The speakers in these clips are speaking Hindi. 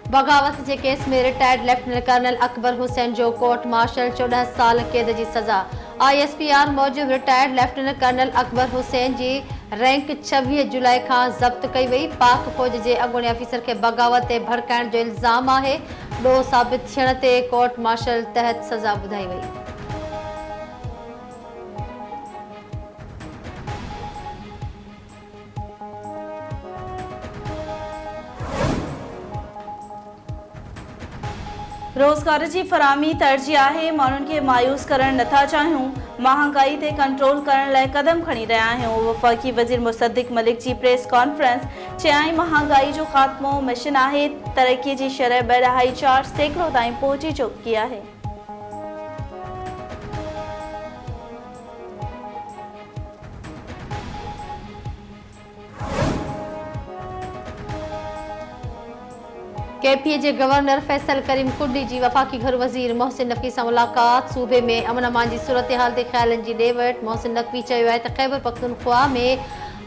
बग़ावत के केस में retired lieutenant colonel Akbar Hussain जो कोर्ट मार्शल 14 साल कैद की सज़ा। ISPR मूजिब retired lieutenant colonel Akbar Hussain की रैंक 26 जुलाई का ज़ब्त कई वई। पाक फौज के अॻूणे अफ़ीसर के बग़ावत ते भड़काइण जो इल्ज़ाम है। ॾोह साबित थियण ते कोर्ट मार्शल तहत सज़ा ॿुधाई वई। रोज़गार की फराहमी तरजीह है। मानुन के मायूस करण नथा चाहियूं। महंगाई ते कंट्रोल करण लाइ कदम खणी रहा आहियूं। वफ़ाक़ी वज़ीर मुसद्दिक़ मलिक की प्रेस कॉन्फ्रेंस चयाई महंगाई जो ख़ात्मो मिशन है। तरक्की की शरह 2.4% ताईं पहुंची चुकी है। KPA के गवर्नर फैसल करीम कुर्डी की वफ़ाक़ी घर वज़ीर मोहसिन नक़वी से मुलाक़ात। सूबे में अमन अमान की सूरत हाल के ख़्यालन की ॾेवट। मोहसिन नक़वी चयो है खैबर पख्तूनख्वा में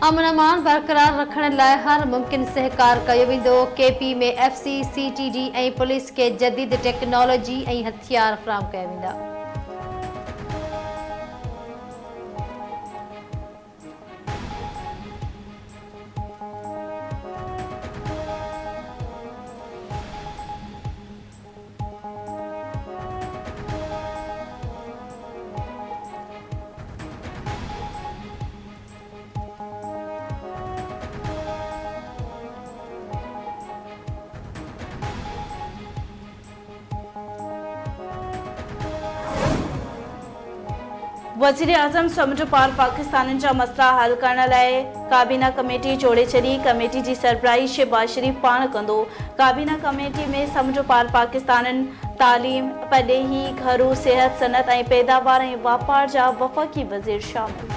अमन अमान बरक़रार रखण लाइ हर मुमकिन सहकार कयो वेंदो। KP में FC CTD ऐं पुलिस के जदीद टेक्नोलॉजी ऐं हथियार फ़राहम कया वेंदा। वज़ीर आज़म समुंड पार पाकिस्तान जा मसला हल करण लाइ काबीना कमेटी जोड़े छड़ी। कमेटी की सरबराही शहबाज शरीफ पान कंदो। काबीना कमेटी में समुंड पार पाकिस्तान तालीम पदेही घरू सेहत सनत ऐं पैदावार ऐं वापार जा वफ़ाक़ी वज़ीर शामिल।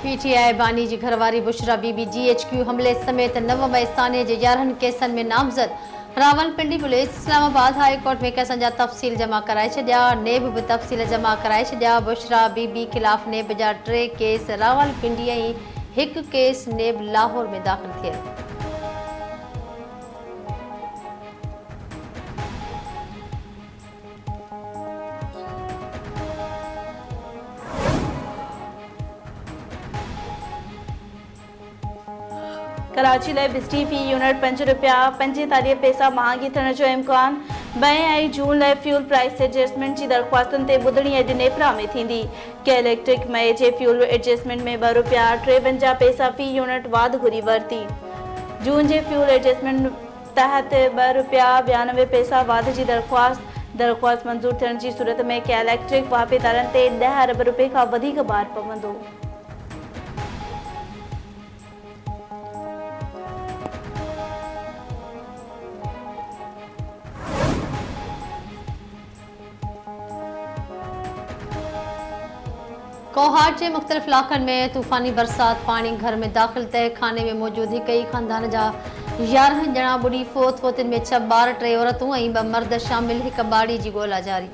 PTI बानी की घरवारी बुशरा बीबी GHQ हमले समेत 9 मई साने के 11 केसन में नामजद। Rawalpindi police Islamabad high court में केसन जा तफ़सील जमा कराए छॾिया। नेब भी तफ़सील जमा कराए छॾिया। बुशरा बीबी खिलाफ नेब जा 3 केस रावलपिंडी ऐं 1 केस नेब लाहौर में दाख़िल थियल। कराची लाइ बिजली फी यूनिट ₹5 पैसा महांगी थियण जो इम्कान। 2 जून लाइ फ्यूल प्राइस एडजस्टमेंट की दरख़्वास्तुनि ते ॿुधणी अॼु नेपरा में थींदी। के इलेक्ट्रिक मई जे फ्यूल एडजस्टमेंट में ₹53 पैसा फी यूनिट वाध घुरी वरिती। जून जे फ्यूल एडजस्टमेंट तहत ₹92 पैसा वाध की दरख़्वास्त मंज़ूर थियण की सूरत में के इलेक्ट्रिक वापेदारनि ते ₹10 अरब खां वधीक भार पवंदो। कोहाट के मुख्तलिफ इलाक़नि में तूफ़ानी बरसात पानी घर में दाख़िल तय खाने में मौजूद हिक ही ख़ानदान जा 11 ॼणा ॿुड़ी फोतिन में 6 ॿार 3 औरतूं ऐं 2 मर्द शामिल। हिक ॿाड़ी जी ॻोल्हा जारी।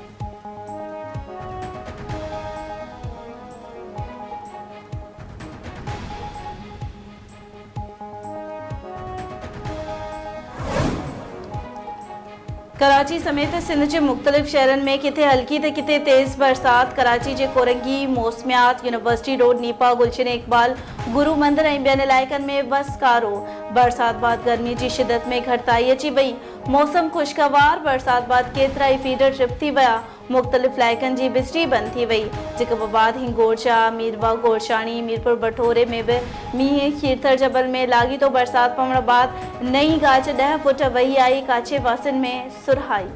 कराची समेत सिंध के मुख्तलिफ शहरन में किथे हल्की तो किथे तेज़ बरसात। कराची के कोरंगी मौसमियात यूनिवर्सिटी रोड नीपा गुलशन इकबाल गुरु मंदिर और बेन इलाइक़नि में वसकारो। बरसात बाद गर्मी की शिदत में घटताई अची वई। मौसम खुशगवार। बरसात बाद केतरा ही फीडर ट्रिप थी वया। मुख्तलिफ इलाइक़नि की बिजली बंद थी वई। जिके बाद हिंगोरशा मीरबाग गोरशानी मीरपुर बठोरे में भी मींह। खीरथर जबल में लाॻीतो बरसात पवण बाद नई गाज 10 फुट वही आई। काचे वासिन में सुरहाई।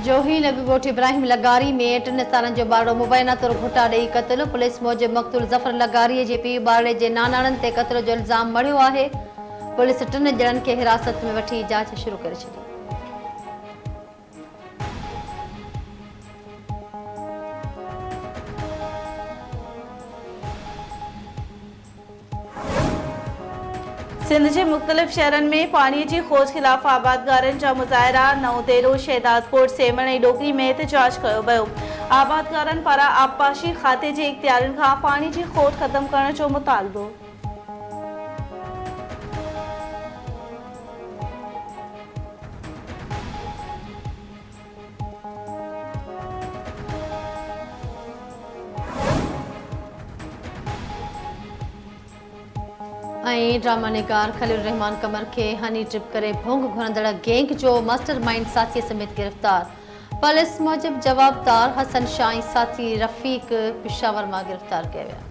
जोही लॻोट इब्राहिम लगारी में 3 सालनि जो ॿारड़ो मुबैना तौर घुटा ॾेई क़त्ल। पुलिस मूजिबि मक़तूल ज़फ़र लगारीअ जे पीउ ॿारड़े जे नानाणनि ते क़त्ल जो इल्ज़ाम मढ़ियो आहे। पुलिस 3 ॼणनि खे हिरासत में वठी जांच शुरू करे छॾी। सिंध जे मुख़्तलिफ़ शहरनि में पाणीअ जी खोज ख़िलाफ़ आबादगारनि जा मुज़ाहिरा नवतेरो शहदादकोट सेमण ऐं डोगरी में एहतजाज कयो वियो। आबादगारनि पारां आबपाशी खाते जे इख़्तियारनि खां पाणी जी खोज ख़त्म करण जो मुतालबो। ड्रामा निगार खलील रहमान कमर के हनी ट्रिप करे भोंग घुरंदड़ गैंग जो मास्टरमाइंड साथी समेत गिरफ्तार। पुलिस मूजिबि जवाबदार हसन शाह ऐं साथी रफ़ीक पेशावर मां गिरफ्तार किया विया।